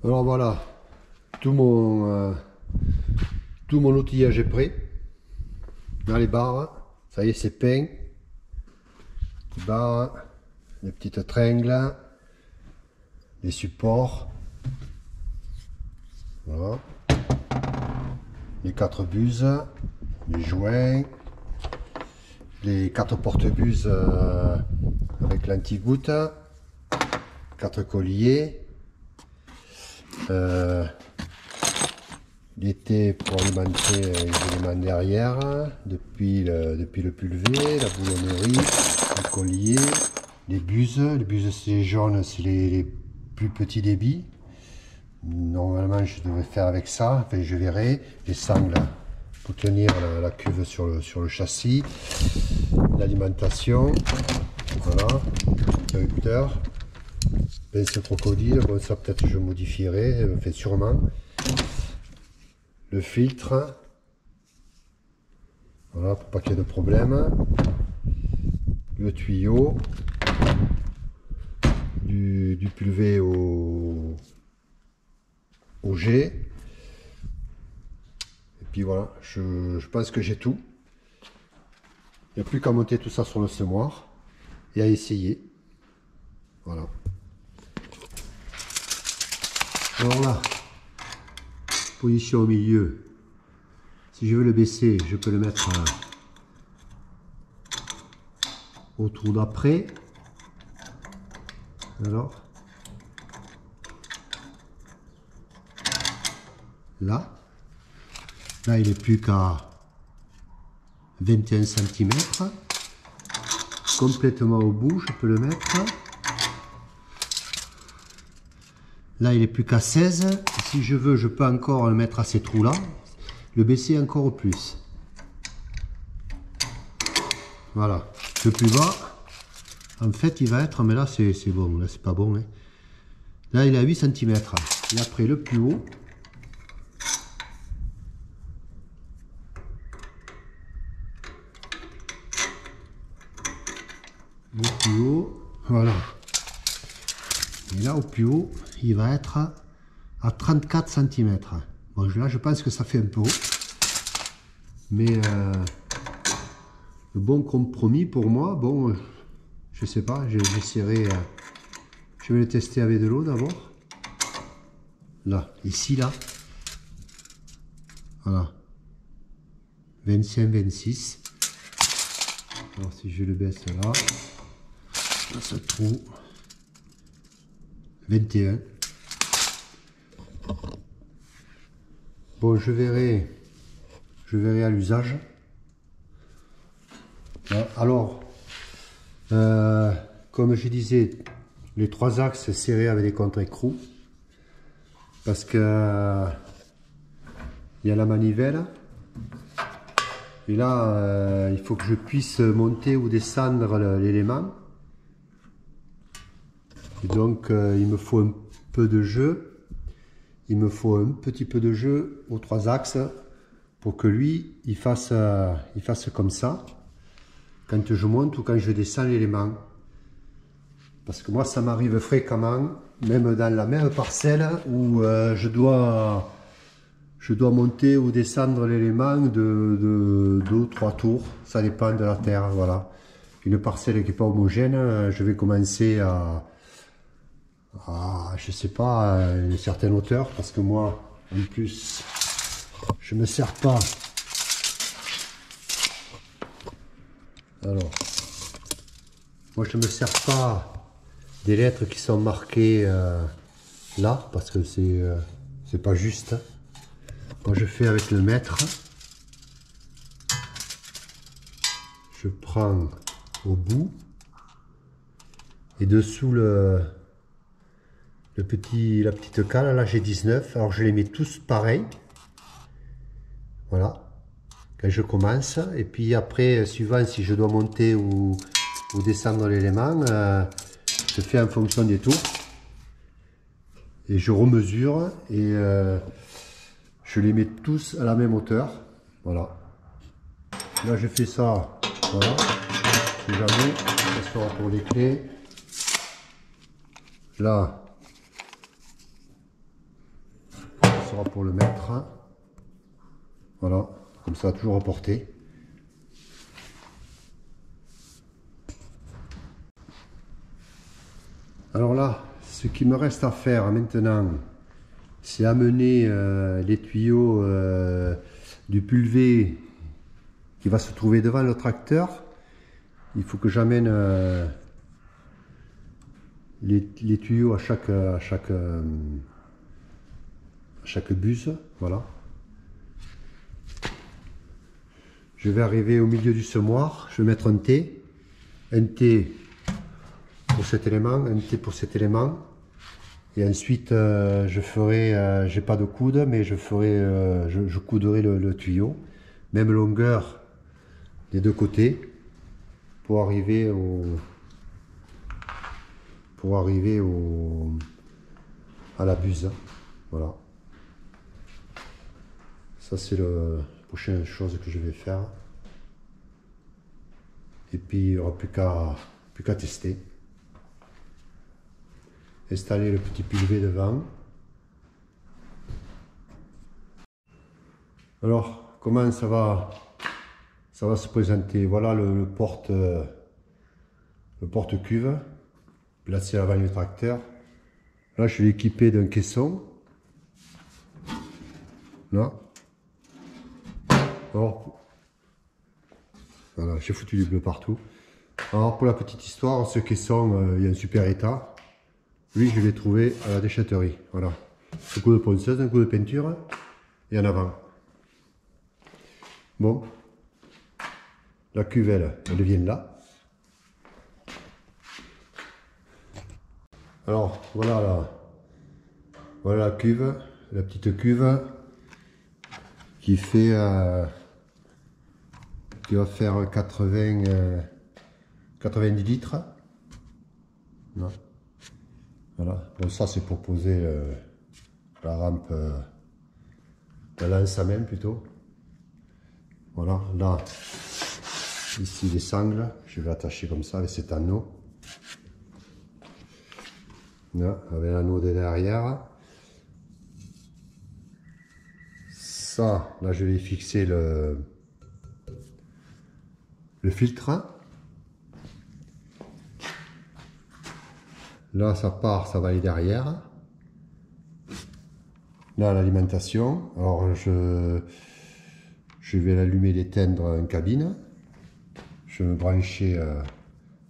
Alors voilà, tout mon outillage est prêt. Dans les barres, ça y est, c'est peint. Les barres, les petites tringles, les supports. Voilà. Les 4 buses, les joints, les 4 porte-buses avec l'anti-goutte, 4 colliers. L'été pour alimenter les éléments derrière, depuis le pulvé, la boulonnerie, le collier, les buses c'est jaune, c'est les plus petits débits. Normalement je devrais faire avec ça, enfin je verrai. Les sangles pour tenir la cuve sur le châssis, l'alimentation, voilà, interrupteur. Pince crocodile, bon ça peut-être je modifierai, enfin sûrement. Le filtre, voilà, pour pas qu'il y ait de problème. Le tuyau, du pulvé au jet. Et puis voilà, je pense que j'ai tout. Il n'y a plus qu'à monter tout ça sur le semoir et à essayer. Voilà. Alors là, position au milieu. Si je veux le baisser, je peux le mettre au trou d'après. Alors, là il est plus qu'à 21 cm. Complètement au bout, je peux le mettre. Là, il est plus qu'à 16. Si je veux, je peux encore le mettre à ces trous-là, le baisser encore au plus. Voilà. Le plus bas, en fait, il va être... Mais là, c'est bon. Là, c'est pas bon. Hein. Là, il est à 8 cm. Et après, le plus haut... Le plus haut... Voilà. Et là, au plus haut, il va être à 34 cm. Bon, là, je pense que ça fait un peu haut. Mais le bon compromis pour moi, bon, je sais pas, j'essaierai. Je vais le tester avec de l'eau d'abord. Là, ici, là. Voilà. 25, 26. Alors, si je le baisse là, dans ce trou. 21. Bon, je verrai à l'usage. Alors, comme je disais, les 3 axes serrés avec des contre-écrous, parce que il y a la manivelle, et là, il faut que je puisse monter ou descendre l'élément. Et donc il me faut un peu de jeu, il me faut un petit peu de jeu aux 3 axes pour que lui il fasse comme ça quand je monte ou quand je descends l'élément. Parce que moi ça m'arrive fréquemment, même dans la même parcelle où je dois monter ou descendre l'élément de 2 ou 3 tours, ça dépend de la terre. Voilà, une parcelle qui n'est pas homogène, je vais commencer à je sais pas, à une certaine hauteur, parce que moi en plus je me sers pas. Alors moi je me sers pas des lettres qui sont marquées là, parce que c'est pas juste. Moi je fais avec le mètre, je prends au bout et dessous la petite cale, là j'ai 19, alors je les mets tous pareils, voilà, quand je commence, et puis après, suivant si je dois monter ou descendre l'élément, je fais en fonction des tours, et je remesure, et je les mets tous à la même hauteur, voilà. Là je fais ça Voilà. Si jamais, ça sera pour les clés. Là, ça sera pour le mettre. Voilà, comme ça, toujours à portée. Alors là, ce qui me reste à faire maintenant, c'est amener les tuyaux du pulvé qui va se trouver devant le tracteur. Il faut que j'amène les tuyaux à chaque buse. Voilà. Je vais arriver au milieu du semoir, je vais mettre un T pour cet élément, un T pour cet élément. Et ensuite, je ferai, j'ai pas de coude, mais je ferai, je couderai le tuyau, même longueur des deux côtés, pour arriver à la buse. Voilà. Ça, c'est la prochaine chose que je vais faire. Et puis, il n'y aura plus qu'à tester. Installer le petit pulvé devant. Alors, comment ça va se présenter? Voilà le porte-cuve placé à l'avant du tracteur. Là, je vais l'équiper d'un caisson. Là. Alors, voilà, j'ai foutu du bleu partout. Alors, pour la petite histoire, ce caisson, il est en super état. Lui, je l'ai trouvé à la déchetterie. Voilà. Un coup de ponceuse, un coup de peinture et en avant. Bon. La cuve, elle vient là. Alors, voilà la cuve, la petite cuve qui fait, qui va faire 90 litres. Non. Voilà. Bon, ça c'est pour poser la rampe, la lance à main plutôt. Voilà. Là, ici les sangles, je vais attacher comme ça avec cet anneau. Là, avec l'anneau de derrière. Ça, là je vais fixer le filtre. Là ça part, ça va aller derrière. Là l'alimentation. Alors je vais l'allumer, l'éteindre en cabine. Je vais me brancher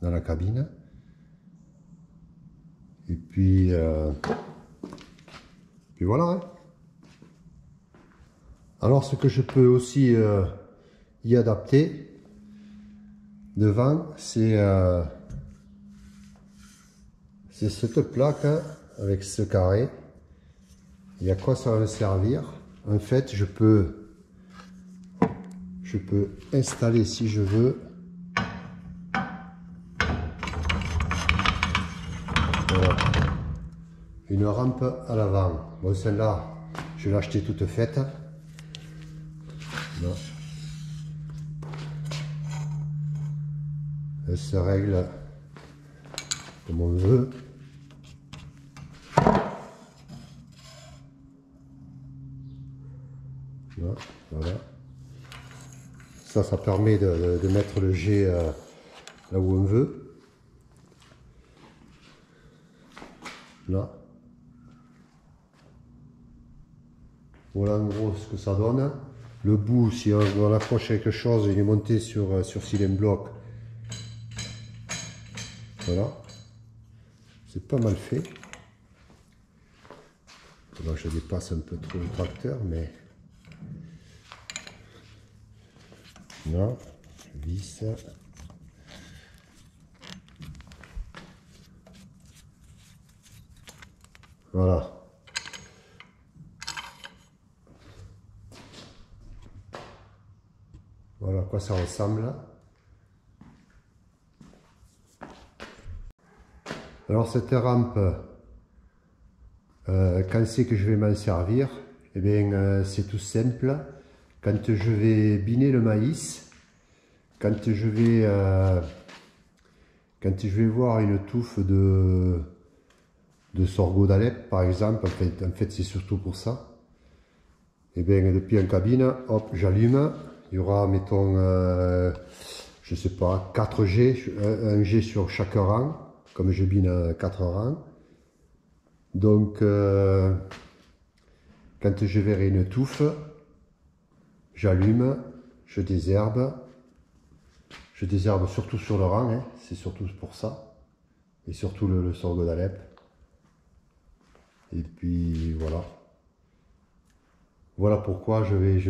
dans la cabine. Et puis voilà. Hein. Alors ce que je peux aussi y adapter devant, c'est cette plaque hein, avec ce carré. Et à quoi ça va me servir? En fait, je peux installer si je veux. Voilà. Une rampe à l'avant. Bon, celle-là, je l'ai achetée toute faite. Là. Elle se règle comme on veut. Là, voilà. Ça permet de mettre le jet là où on veut. Là. Voilà en gros ce que ça donne. Le bout, si on approche quelque chose, il est monté sur cylindre bloc. Voilà. C'est pas mal fait. Là, je dépasse un peu trop le tracteur, mais... Là, je visse. Voilà. Voilà à quoi ça ressemble. Alors cette rampe, quand c'est que je vais m'en servir, eh bien c'est tout simple. Quand je vais biner le maïs, quand je vais voir une touffe de sorgho d'Alep, par exemple, en fait c'est surtout pour ça. Et bien depuis en cabine, hop, j'allume. Il y aura, mettons, je sais pas, 4 G, un G sur chaque rang, comme je bine 4 rangs. Donc, quand je verrai une touffe, j'allume, je désherbe. Je désherbe surtout sur le rang, hein, c'est surtout pour ça. Et surtout le sorgho d'Alep. Et puis voilà. Voilà pourquoi je vais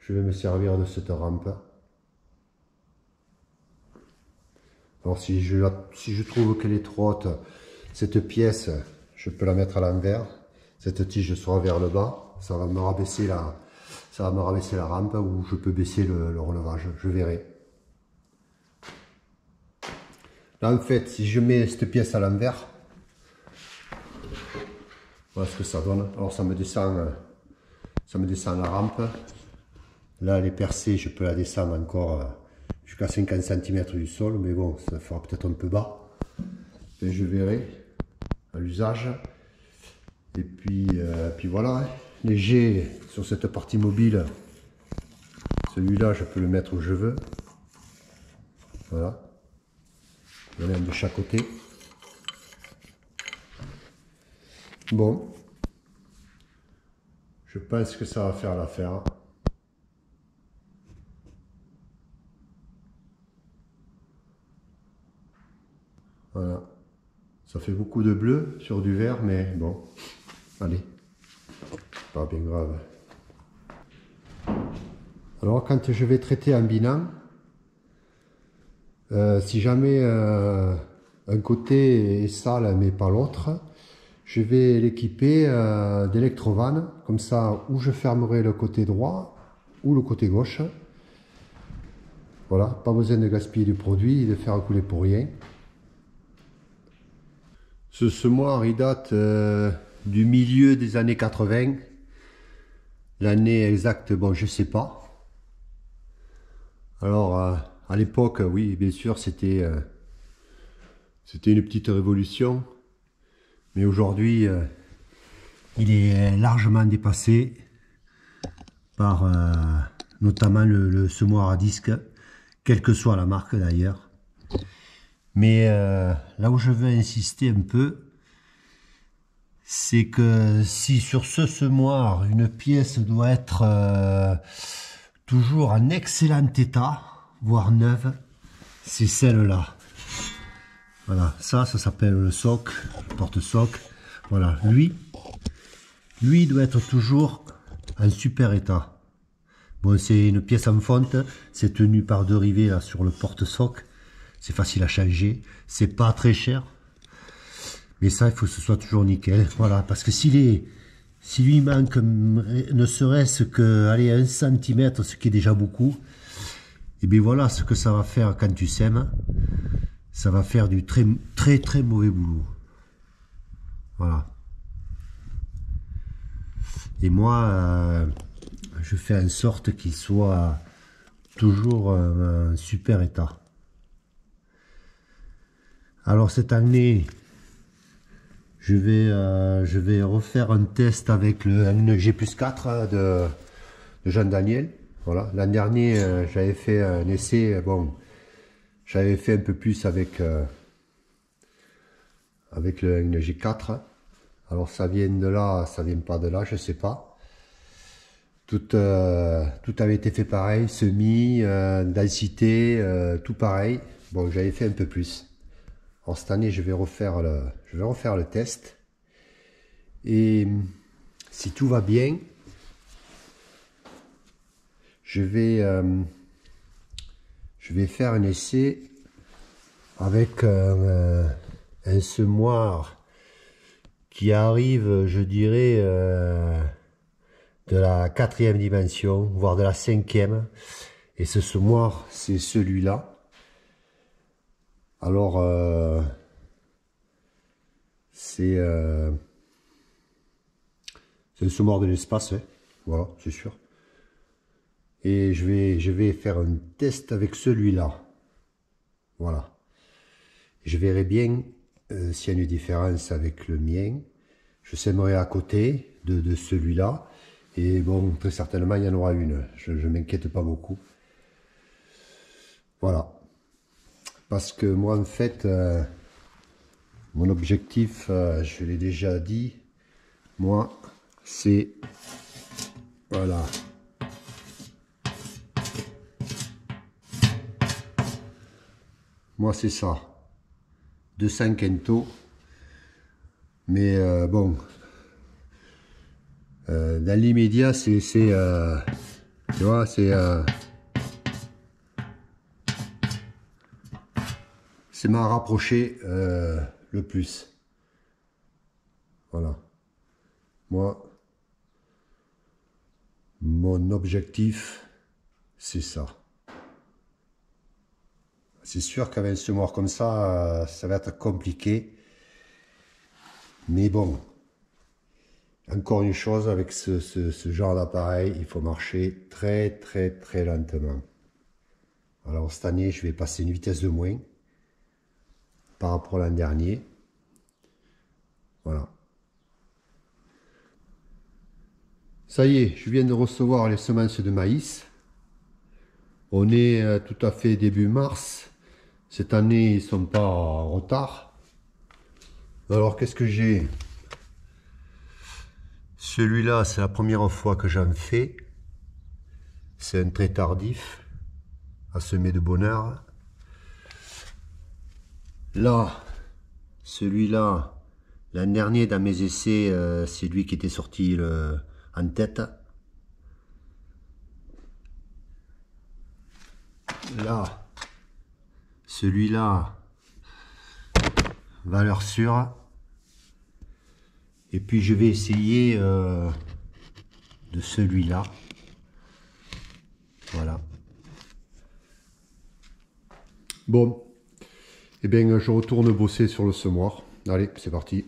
me servir de cette rampe. Alors si je trouve qu'elle est trop haute, cette pièce, je peux la mettre à l'envers. Cette tige sera vers le bas. Ça va me rabaisser la rampe, ou je peux baisser le relevage. Je verrai. Là en fait, si je mets cette pièce à l'envers, voilà ce que ça donne. Alors ça me descend la rampe. Là elle est percée, je peux la descendre encore jusqu'à 50 cm du sol, mais bon, ça fera peut-être un peu bas. Et je verrai à l'usage. Et puis voilà, hein. Les G sur cette partie mobile, celui-là je peux le mettre où je veux. Voilà. Il y en a un de chaque côté. Bon. Je pense que ça va faire l'affaire. Voilà. Ça fait beaucoup de bleu sur du vert, mais bon. Allez. Pas bien grave. Alors quand je vais traiter en binant, si jamais un côté est sale mais pas l'autre, je vais l'équiper d'électrovannes, comme ça, où je fermerai le côté droit ou le côté gauche. Voilà, pas besoin de gaspiller du produit et de faire couler pour rien. Ce semoir, il date du milieu des années 80. L'année exacte, bon, je sais pas. Alors, à l'époque, oui, bien sûr, c'était une petite révolution. Mais aujourd'hui, il est largement dépassé par notamment le semoir à disque, quelle que soit la marque d'ailleurs. Mais là où je veux insister un peu, c'est que si sur ce semoir, une pièce doit être toujours en excellent état, voire neuve, c'est celle-là. Voilà, ça s'appelle le soc, le porte-soc. Voilà, lui doit être toujours en super état. Bon, c'est une pièce en fonte, c'est tenu par 2 rivets là sur le porte-soc. C'est facile à changer, c'est pas très cher. Mais ça, il faut que ce soit toujours nickel. Voilà, parce que s'il lui manque ne serait-ce que, allez, 1 cm, ce qui est déjà beaucoup, et bien voilà ce que ça va faire quand tu sèmes. Ça va faire du très très mauvais boulot. Voilà. Et moi, je fais en sorte qu'il soit toujours en super état. Alors cette année, je vais refaire un test avec le G+4 de Jean Daniel. Voilà. L'an dernier, j'avais fait un essai. Bon, j'avais fait un peu plus avec le G4. Alors ça vient de là, ça vient pas de là, je sais pas. Tout avait été fait pareil, semis, densité, tout pareil. Bon, j'avais fait un peu plus. Alors cette année, je vais refaire le test. Et si tout va bien, je vais faire un essai avec un semoir qui arrive, je dirais, de la 4e dimension, voire de la 5e. Et ce semoir, c'est celui-là. Alors, c'est un semoir de l'espace, hein. Voilà, c'est sûr. Et je vais faire un test avec celui-là. Voilà. Je verrai bien s'il y a une différence avec le mien. Je sèmerai à côté de celui-là. Et bon, très certainement, il y en aura une. Je ne m'inquiète pas beaucoup. Voilà. Parce que moi, en fait, mon objectif, je l'ai déjà dit, moi, c'est... Voilà. Moi, c'est ça. 200 quintos. Mais bon, dans l'immédiat, tu vois, c'est m'en rapprocher le plus. Voilà. Moi, mon objectif, c'est ça. C'est sûr qu'avec un semoir comme ça, ça va être compliqué. Mais bon, encore une chose, avec ce genre d'appareil, il faut marcher très très très lentement. Alors cette année, je vais passer une vitesse de moins par rapport à l'an dernier. Voilà. Ça y est, je viens de recevoir les semences de maïs. On est tout à fait début mars. Cette année, ils ne sont pas en retard. Alors, qu'est-ce que j'ai? Celui-là, c'est la première fois que j'en fais. C'est un très tardif à semer de bonheur. Là, celui-là, l'an dernier, dans mes essais, c'est lui qui était sorti en tête. Là, celui-là, valeur sûre. Et puis je vais essayer de celui-là. Voilà. Bon. Eh bien, je retourne bosser sur le semoir. Allez, c'est parti.